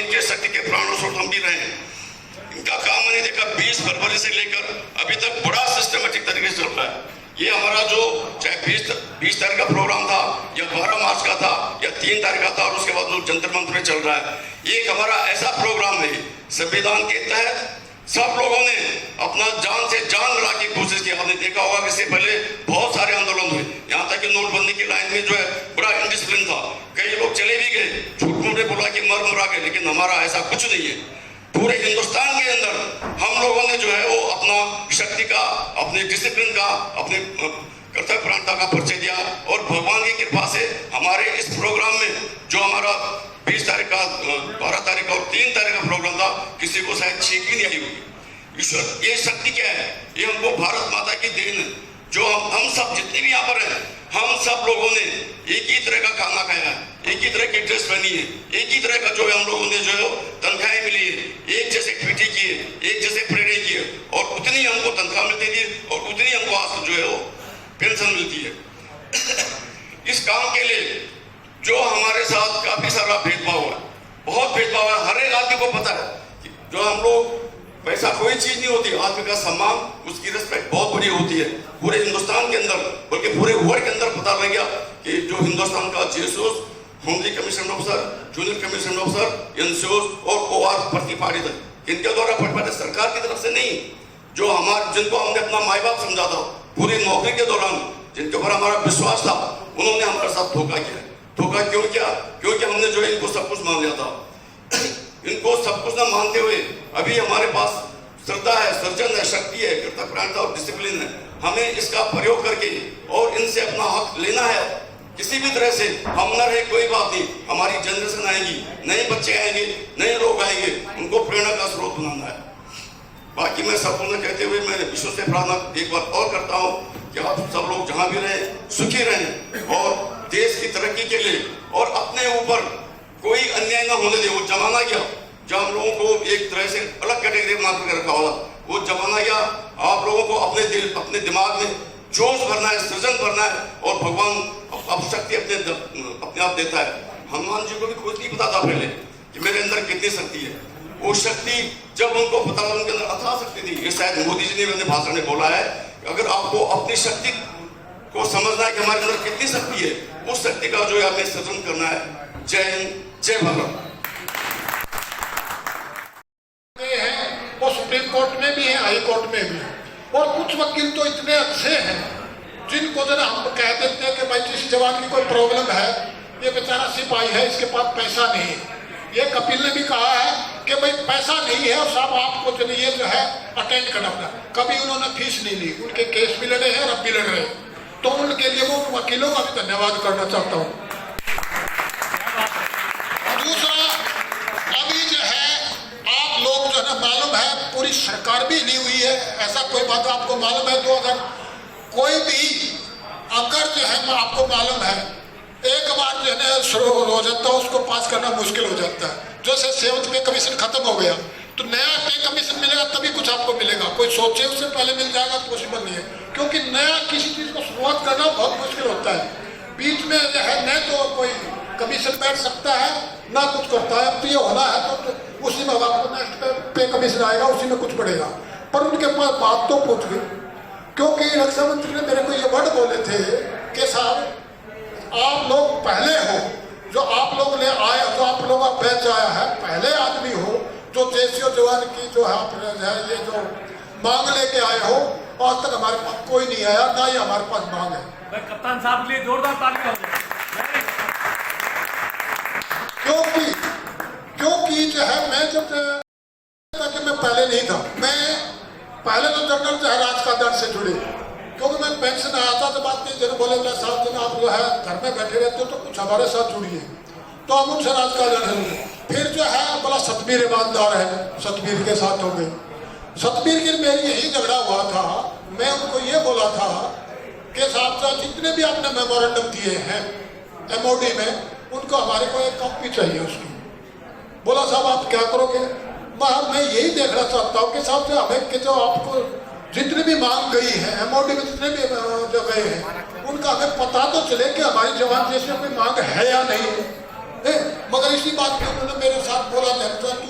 इनके शक्ति के प्राणों स्रोत हम भी रहे हैं। इनका काम मैंने देखा 20 फरवरी से लेकर अभी तक बड़ा सिस्टमेटिक तरीके से चल रहा है। ये हमारा जो चाहे 20 तारीख का प्रोग्राम था या 12 मार्च का था या 3 तारीख का था और उसके बाद जो जंतर मंतर में चल रहा है, ये एक हमारा ऐसा प्रोग्राम है संविधान के तहत सब लोगों ने अपना जान से जान मिला की कोशिश की। आपने देखा होगा कि इससे पहले बहुत सारे आंदोलन हुए, यहाँ तक कि नोटबंदी की लाइन में जो है बड़ा इंडिसिप्लिन था, कई लोग चले भी गए, झूठ मूठ में बोला कि मर मुरा गए, लेकिन हमारा ऐसा कुछ नहीं है। पूरे हिंदुस्तान के अंदर हम लोगों ने जो है वो अपना शक्ति का, अपने डिसिप्लिन का, अपने कर्तव्य परायणता का परिचय दिया और भगवान की कृपा से हमारे इस प्रोग्राम में जो हमारा 20 तारीख का, 12 तारीख का और 3 तारीख का प्रोग्राम था, किसी को शायद छींक ही नहीं आई होगी। ईश्वर ये शक्ति क्या है? ये हमको भारत माता की देन है। जो हम सब जितने भी यहाँ पर हैं, हम सब लोगों ने एक ही तरह का खाना खाया है, एक ही तरह की ड्रेस पहनी है, एक ही तरह का जो है हम लोगों ने जो है तनख्वाहें मिली है, एक जैसे एक्टिविटी की है, एक जैसे परेड की है और उतनी हमको तनख्वाह मिलती थी और उतनी हमको आज जो है वो पेंशन मिलती है। इस काम के लिए जो हमारे साथ काफी सारा भेदभाव है, बहुत भेदभाव है। हर एक आदमी को पता है कि जो हम लोग, पैसा कोई चीज नहीं होती, आदमी का सम्मान, उसकी रिस्पेक्ट बहुत बड़ी होती है पूरे हिंदुस्तान के अंदर, बल्कि पूरे वर्ल्ड के अंदर पता लग गया कि जो हिंदुस्तान का जेसूस, होमली commission officer, junior commission officer, NCOs और OR प्रतिपादित है, इनके द्वारा प्रतिपादित सरकार की तरफ से नहीं, जो हमारे जिनको हमने अपना माई बाप समझा था पूरी नौकरी के दौरान, जिनके ऊपर हमारा विश्वास था, उन्होंने हमारे साथ धोखा किया। धोखा क्यों किया? क्योंकि हमने जो है इनको सब कुछ मान लिया था। इनको सब कुछ ना मानते हुए अभी हमारे पास श्रद्धा है, सर्जन है, शक्ति है, कर्तव्यपरायणता और डिसिप्लिन है। हमें इसका प्रयोग करके और इनसे अपना हक लेना है। किसी भी तरह से हम न रहे कोई बात नहीं, हमारी जनरेशन आएगी, नए बच्चे आएंगे, नए लोग आएंगे, उनको प्रेरणा का स्रोत बनाना है। बाकी मैं संपूर्ण कहते हुए मैं ईश्वर से प्रार्थना एक बार और करता हूँ कि आप सब लोग जहाँ भी रहे सुखी रहें और देश की तरक्की के लिए और अपने ऊपर कोई अन्याय ना होने दे। वो जमाना गया जब हम लोगों को एक तरह से अलग कैटेगरी बना करके रखा होगा, वो जमाना गया। आप लोगों को अपने दिल, अपने दिमाग में जोश भरना है, सृजन भरना है और भगवान अब शक्ति अपने आप देता है। हनुमान जी को भी खुद नहीं पता था पहले कि मेरे अंदर कितनी शक्ति है। वो शक्ति जब उनको पता लगा, उनके अंदर अथाह शक्ति थी। ये शायद मोदी जी ने अपने भाषण में बोला है, अगर आपको अपनी शक्ति को समझना है कि हमारे अंदर कितनी शक्ति है, उस शक्ति का जो है हमें सृजन करना है। जय हिंद, जय भारत। वो सुप्रीम कोर्ट में भी है, हाई कोर्ट में भी है, और कुछ वकील तो इतने अच्छे हैं जिनको जरा हम कह देते हैं कि भाई जिस जवान की कोई प्रॉब्लम है, ये बेचारा सिपाही है, इसके पास पैसा नहीं है। ये कपिल ने भी कहा है कि भाई पैसा नहीं है और साहब आपको चलिए जो है अटेंड करना पड़ा। कभी उन्होंने फीस नहीं ली, उनके केस भी लड़े हैं और अब भी लड़ रहे हैं, तो उनके लिए वो वकीलों का भी धन्यवाद करना चाहता हूँ। दूसरा, अभी जो है आप लोग जो है मालूम है पूरी सरकार भी हिली हुई है, ऐसा कोई बात आपको मालूम है तो अगर कोई भी अगर जो है आपको मालूम है एक बार जो है शुरू हो जाता है उसको पास करना मुश्किल हो जाता है। जैसे 7th पे कमीशन खत्म हो गया तो नया पे कमीशन मिलेगा तभी कुछ आपको मिलेगा, कोई सोचे उससे पहले मिल जाएगा पॉसिबल नहीं है, क्योंकि नया किसी चीज को शुरुआत करना बहुत मुश्किल होता है। बीच में जो है न तो कोई कमीशन बैठ सकता है ना कुछ करता है। अब तो ये होना है तो उसी में आपको नेक्स्ट पे कमीशन आएगा, उसी में कुछ बढ़ेगा। पर उनके पास बात तो पूछ गई, क्योंकि रक्षा मंत्री ने मेरे को ये वर्ड बोले थे कि साहब आप लोग पहले हो, जो आप लोग ले आए, जो आप लोगों का बैच आया है, पहले आदमी हो जो देशी जवान की जो है ये जो मांग लेके आए हो। आज तक हमारे पास कोई नहीं आया, ना ही हमारे पास मांग है। कप्तान साहब के लिए जोरदार तालियां। क्योंकि जो है मैं जब मैं पहले नहीं था, मैं पहले तो जनरल जो है राज का दल से जुड़े, क्योंकि मैं पेंशन आया था तो बात नहीं, जब बोले साहब जब आप जो है घर में बैठे रहते हो तो कुछ हमारे साथ जुड़िए, तो हम उनसे राज का दल जुड़े। फिर जो है बोला सतबीर ईमानदार है, सतबीर के साथ हो गए। सतबीर की मेरी यही झगड़ा हुआ था, मैं उनको ये बोला था कि साहब जितने भी आपने मेमोरेंडम दिए हैं MOD में, उनको हमारे को एक कॉपी चाहिए उसकी। बोला साहब आप क्या करोगे? मैं यही देखना चाहता हूँ कि साहब जो हमें कि जो आपको जितनी भी मांग गई है MOD में, जितने भी जो गए हैं, उनका हमें पता तो चले कि हमारी जवान देश में कोई मांग है या नहीं है। मगर और इसी बात पे उन्होंने मेरे साथ बोला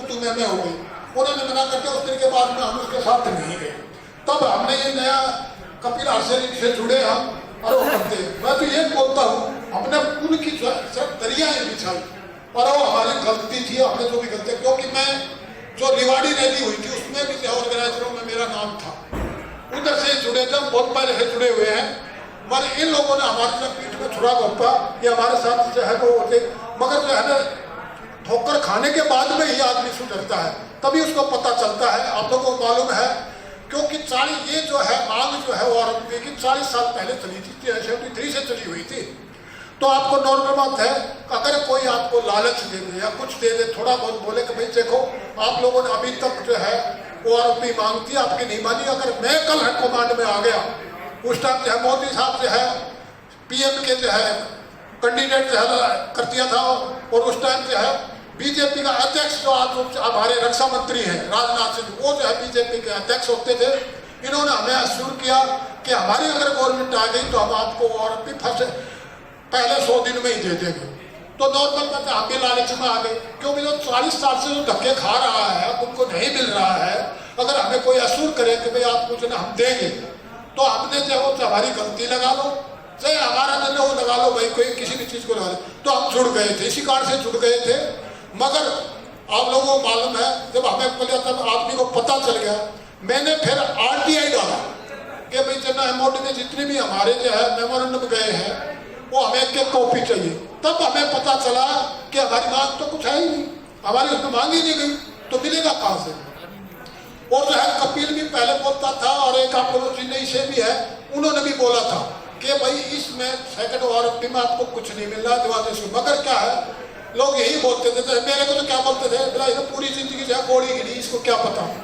तू मैं हो गई। उन्होंने मना करके उस दिन के बाद में हम उसके साथ नहीं गए। तब हमने ये नया कपिल आर्चरी से जुड़े हम और वो करते। मैं तो ये बोलता हूँ हमने उनकी सब दरियाएं बिछाई और वो हमारी गलती थी। हमने जो भी गलती, क्योंकि मैं जो रिवाड़ी रैली हुई थी उसमें भी ऑर्गेनाइजरों में मेरा नाम था, उधर से जुड़े थे, बहुत पहले से जुड़े हुए हैं। मगर इन लोगों ने हमारे साथ पीठ में छुरा घोंपा, ये हमारे साथ जो है वो होते। मगर जो है ना ठोकर खाने के बाद में ही आदमी सुधरता है, तभी उसको पता चलता है। आप लोगों को मालूम है क्योंकि 40 ये जो है मांग जो है वो आरंभ की 40 साल पहले चली थी, 73 से चली हुई थी। तो आपको नॉर्मल बात है, अगर कोई आपको लालच दे दे या कुछ दे दे, थोड़ा बहुत बोले कि भाई देखो आप लोगों ने अभी तक जो है वो आरंभ मांग थी, आपकी नहीं मानी। अगर मैं कल कमांड में आ गया, उस टाइम जो है मोदी साहब जो है PM के जो है कैंडिडेट जो है कर दिया था, और उस टाइम जो है बीजेपी का अध्यक्ष जो आज हमारे रक्षा मंत्री हैं राजनाथ सिंह, वो जो है बीजेपी के अध्यक्ष होते थे। इन्होंने हमें अश्योर किया कि हमारी अगर गवर्नमेंट आ गई तो हम आपको और भी पहले 100 दिन में ही दे देंगे। तो नॉर्मल बात है, हम भी लालच में आ गए, क्योंकि जो 40 साल से जो धक्के खा रहा है उनको नहीं मिल रहा है। अगर हमें कोई अश्योर करे कि भाई आप कुछ ना हम देंगे, तो हमने चाहे वो हमारी गलती लगा लो, चाहे हमारा न वो लगा लो, भाई कोई किसी भी चीज को लगा लो, तो हम जुड़ गए थे, इसी कार्ड से जुड़ गए थे। मगर आप लोगों को मालूम है जब हमें बोला तब आदमी को पता चल गया, मैंने फिर RTI डाला कि भाई जनरल MOD में जितने भी हमारे जो है मेमोरेंडम गए हैं वो हमें एक कॉपी चाहिए। तब हमें पता चला कि हमारी मांग तो कुछ है ही नहीं, हमारी उसमें मांग ही नहीं गई, तो मिलेगा कहाँ से। और जो है कपिल भी पहले बोलता था, और एक आप लोगों चेन्नई से भी है, उन्होंने भी बोला था कि भाई इसमें सेकंड वारंटी में आपको कुछ नहीं मिल रहा है। मगर क्या है, लोग यही बोलते थे, मेरे को तो क्या बोलते थे, बोला ये पूरी जिंदगी जो है गोली गिरी, इसको क्या पता है,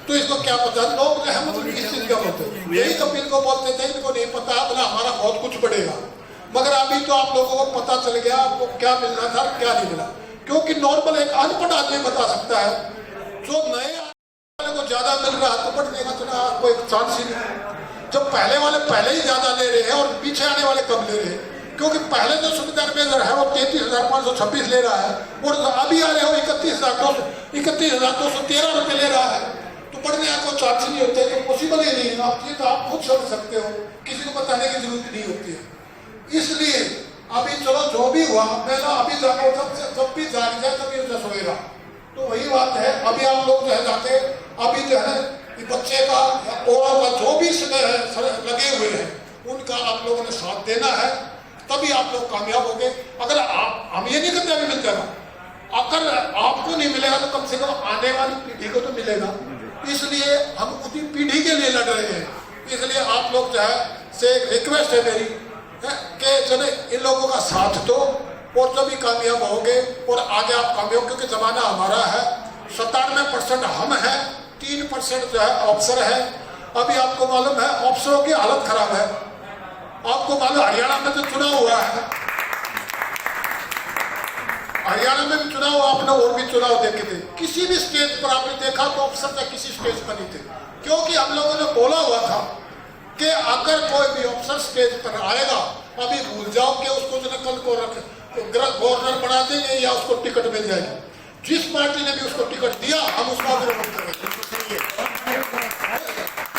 तो इसको क्या पता। लोग जो है मतलब इस चीज का बोलते, यही कपिल को बोलते थे इनको नहीं पता, बोला हमारा बहुत कुछ बढ़ेगा। मगर अभी तो आप लोगों को पता चल गया आपको क्या मिलना था क्या नहीं मिला, क्योंकि नॉर्मल एक अनपढ़ आदमी बता सकता है। जो नए वाले को ज्यादा मिल रहा है तो बढ़ने का तो कोई चांस ही नहीं। जब पहले वाले पहले ही ज्यादा ले रहे हैं और पीछे आने वाले कम ले रहे हैं, क्योंकि पहले जो सुविधा मेजर है वो 33,526 ले रहा है, और अभी आ रहे हो 31,213 रुपये ले रहा है, तो बढ़ने का कोई चांस नहीं होते, तो पॉसिबल ही नहीं है। आप ये तो आप खुद समझ सकते हो, किसी को बताने की जरूरत नहीं होती है। इसलिए अभी चलो जो भी हुआ, पहला अभी जाकर जब भी जाग जाए तभी उसे सोएगा, तो वही बात है। अभी आप लोग जो है जाके अभी जो है बच्चे का और जो भी लगे हुए हैं उनका आप लोगों ने साथ देना है, तभी आप लोग कामयाब होंगे। अगर हम ये नहीं करते अभी मिल जाएगा, अगर आपको नहीं मिलेगा तो कम से कम आने वाली पीढ़ी को तो मिलेगा। इसलिए हम उसी पीढ़ी के लिए लड़ रहे हैं। इसलिए आप लोग जो है से रिक्वेस्ट है मेरी कि चले इन लोगों का साथ दो, और जो भी कामयाब होंगे और आगे आप कामयाब, क्योंकि जमाना हमारा है। 97% हम हैं, 3% जो है अफसर है। अभी आपको मालूम है अफसरों की हालत खराब है। आपको मालूम हरियाणा में जो चुनाव हुआ है, हरियाणा में भी चुनाव, आपने और भी चुनाव देखे थे, किसी भी स्टेज पर आपने देखा तो अफसर या किसी स्टेज पर नहीं थे, क्योंकि हम लोगों ने बोला हुआ था कि अगर कोई भी अफसर स्टेज पर आएगा, अभी भूल जाओ कि उसको जो कल को गवर्नर बना देंगे या उसको टिकट मिल जाएगी। जिस पार्टी ने भी उसको टिकट दिया हम उसका विरोध करेंगे।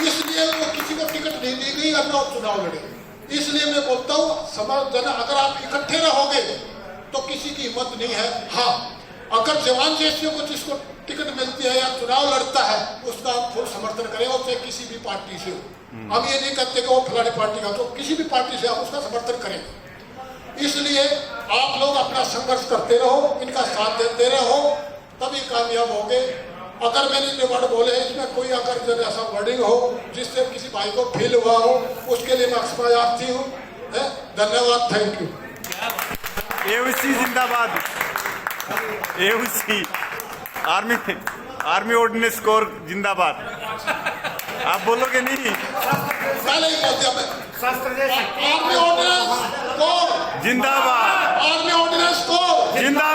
इसलिए वो किसी को टिकट नहीं दी गई, अपना चुनाव लड़ेंगे। इसलिए मैं बोलता हूँ समझ, अगर आप इकट्ठे रहोगे तो किसी की हिम्मत नहीं है। हाँ, अगर जवान जैसे को जिसको टिकट मिलती है या चुनाव लड़ता है उसका आप फुल समर्थन करें, और चाहे किसी भी पार्टी से हो। हम ये नहीं कहते कि वो फलानी पार्टी का, तो किसी भी पार्टी से आप उसका समर्थन करें। इसलिए आप लोग अपना संघर्ष करते रहो, इनका साथ देते रहो, तभी कामयाब होंगे। अगर मैंने जो वर्ड बोले इसमें कोई अगर जो ऐसा वर्डिंग हो जिससे किसी भाई को फील हुआ हो, उसके लिए मैं क्षमायार्थी हूँ। धन्यवाद, थैंक यू। AOC जिंदाबाद। AOC आर्मी ऑर्डिनेंस कोर जिंदाबाद। आप बोलोगे नहीं? पहले ही बोलते हैं आर्मी ऑर्डिनेंस कोर जिंदाबाद। आर्मी ऑर्डिनेंस कोर जिंदाबाद।